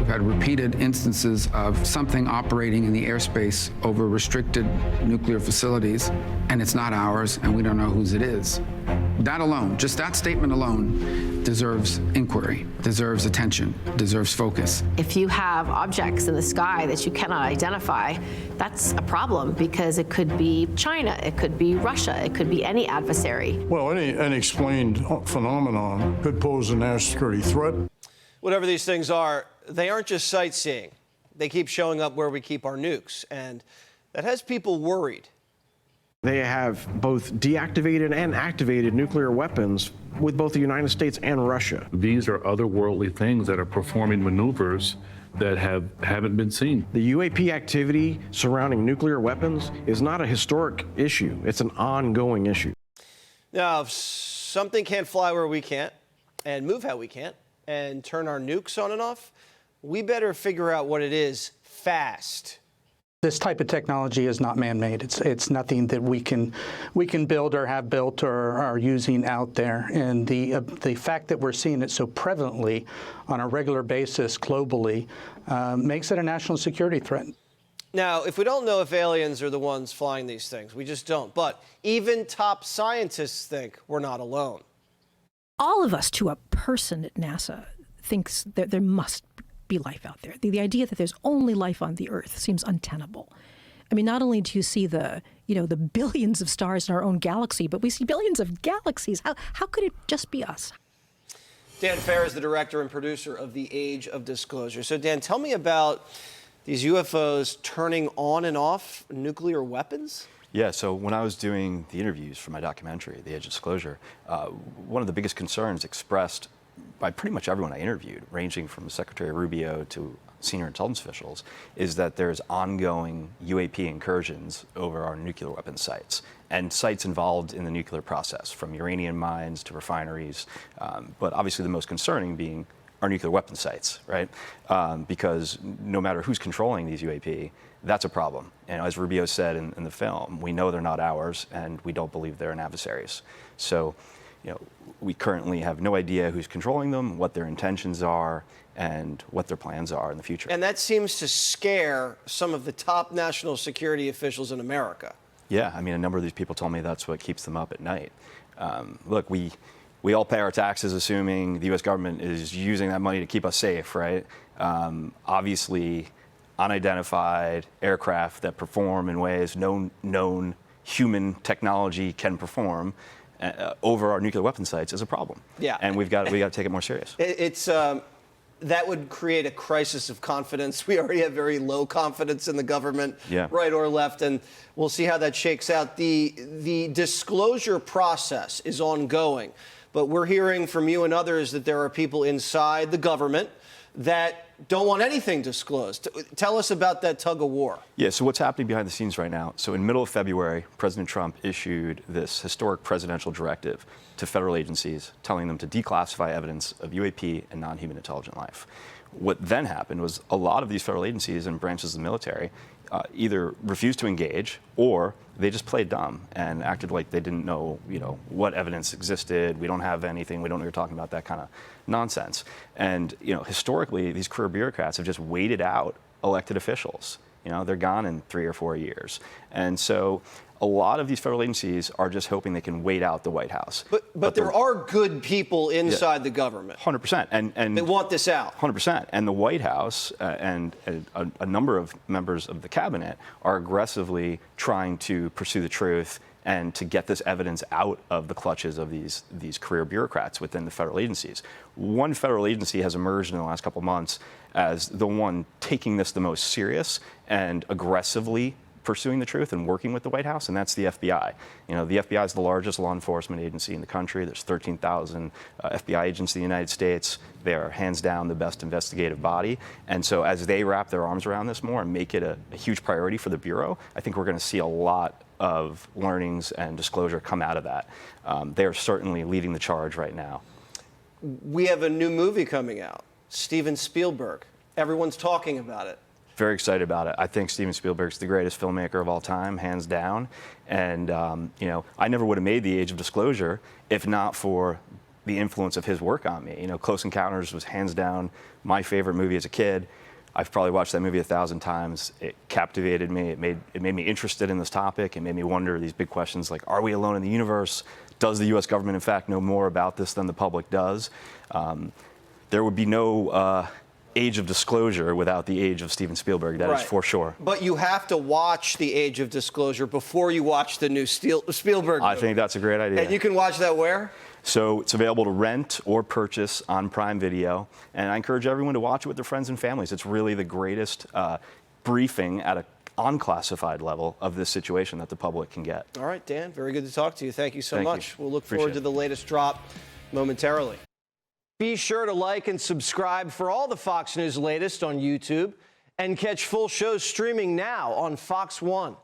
We've had repeated instances of something operating in the airspace over restricted nuclear facilities, and it's not ours, and we don't know whose it is. That alone, just that statement alone, deserves inquiry, deserves attention, deserves focus. If you have objects in the sky that you cannot identify, that's a problem, because it could be China, it could be Russia, it could be any adversary. Well, any unexplained phenomenon could pose a national security threat. Whatever these things are, they aren't just sightseeing. They keep showing up where we keep our nukes, and that has people worried. They have both deactivated and activated nuclear weapons with both the United States and Russia. These are otherworldly things that are performing maneuvers that haven't been seen. The UAP activity surrounding nuclear weapons is not a historic issue. It's an ongoing issue. Now, if something can't fly where we can't, and move how we can't, and turn our nukes on and off, we better figure out what it is fast. This type of technology is not man-made. It's nothing that we can build or have built or are using out there. And the fact that we're seeing it so prevalently on a regular basis globally makes it a national security threat. Now, if we don't know if aliens are the ones flying these things, we just don't. But even top scientists think we're not alone. All of us, to a person at NASA, thinks that there must be life out there. The idea that there's only life on the Earth seems untenable. I mean, not only do you see the billions of stars in our own galaxy, but we see billions of galaxies. How could it just be us? Dan Farah is the director and producer of The Age of Disclosure. So, Dan, tell me about these UFOs turning on and off nuclear weapons? Yeah, so when I was doing the interviews for my documentary, The Age of Disclosure, one of the biggest concerns expressed by pretty much everyone I interviewed, ranging from Secretary Rubio to senior intelligence officials, is that there's ongoing UAP incursions over our nuclear weapons sites and sites involved in the nuclear process, from uranium mines to refineries, but obviously the most concerning being our nuclear weapons sites, right? Because no matter who's controlling these UAP, that's a problem. And as Rubio said in the film, we know they're not ours, and we don't believe they're an adversaries. So, we currently have no idea who's controlling them, what their intentions are, and what their plans are in the future. And that seems to scare some of the top national security officials in America. Yeah, I mean, a number of these people told me that's what keeps them up at night. Look, we all pay our taxes assuming the U.S. government is using that money to keep us safe, right? Obviously, unidentified aircraft that perform in ways no known human technology can perform over our nuclear weapon sites is a problem. Yeah, and we got to take it more serious. It's that would create a crisis of confidence. We already have very low confidence in the government, right or left, and we'll see how that shakes out. The disclosure process is ongoing, but we're hearing from you and others that there are people inside the government that don't want anything disclosed. Tell us about that tug of war. Yeah, so what's happening behind the scenes right now? So in the middle of February, President Trump issued this historic presidential directive to federal agencies telling them to declassify evidence of UAP and non-human intelligent life. What then happened was a lot of these federal agencies and branches of the military either refused to engage or they just played dumb and acted like they didn't know, what evidence existed. We don't have anything. We don't know what you're talking about, that kind of nonsense. And, historically, these career bureaucrats have just waited out elected officials. They're gone in 3 or 4 years. And so a lot of these federal agencies are just hoping they can wait out the White House. But there are good people inside the government. 100%. And they want this out. 100%. And the White House and a number of members of the cabinet are aggressively trying to pursue the truth and to get this evidence out of the clutches of these career bureaucrats within the federal agencies. One federal agency has emerged in the last couple of months as the one taking this the most serious and aggressively pursuing the truth and working with the White House, and that's the FBI. The FBI is the largest law enforcement agency in the country. There's 13,000 FBI agents in the United States. They are hands down the best investigative body. And so as they wrap their arms around this more and make it a huge priority for the Bureau, I think we're going to see a lot of learnings and disclosure come out of that. They are certainly leading the charge right now. We have a new movie coming out, Steven Spielberg. Everyone's talking about it. Very excited about it. I think Steven Spielberg's the greatest filmmaker of all time, hands down. And, I never would have made The Age of Disclosure if not for the influence of his work on me. You know, Close Encounters was hands down my favorite movie as a kid. I've probably watched that movie 1,000 times. It captivated me. It made me interested in this topic. It made me wonder these big questions like, are we alone in the universe? Does the U.S. government, in fact, know more about this than the public does? There would be no age of disclosure without the age of Steven Spielberg. That is for sure. But you have to watch the Age of Disclosure before you watch the new Spielberg movie. I think that's a great idea. And you can watch that where? So it's available to rent or purchase on Prime Video. And I encourage everyone to watch it with their friends and families. It's really the greatest briefing at an unclassified level of this situation that the public can get. All right, Dan, very good to talk to you. Thank you so much. We'll look Appreciate forward to the latest drop momentarily. Be sure to like and subscribe for all the Fox News latest on YouTube and catch full shows streaming now on Fox One.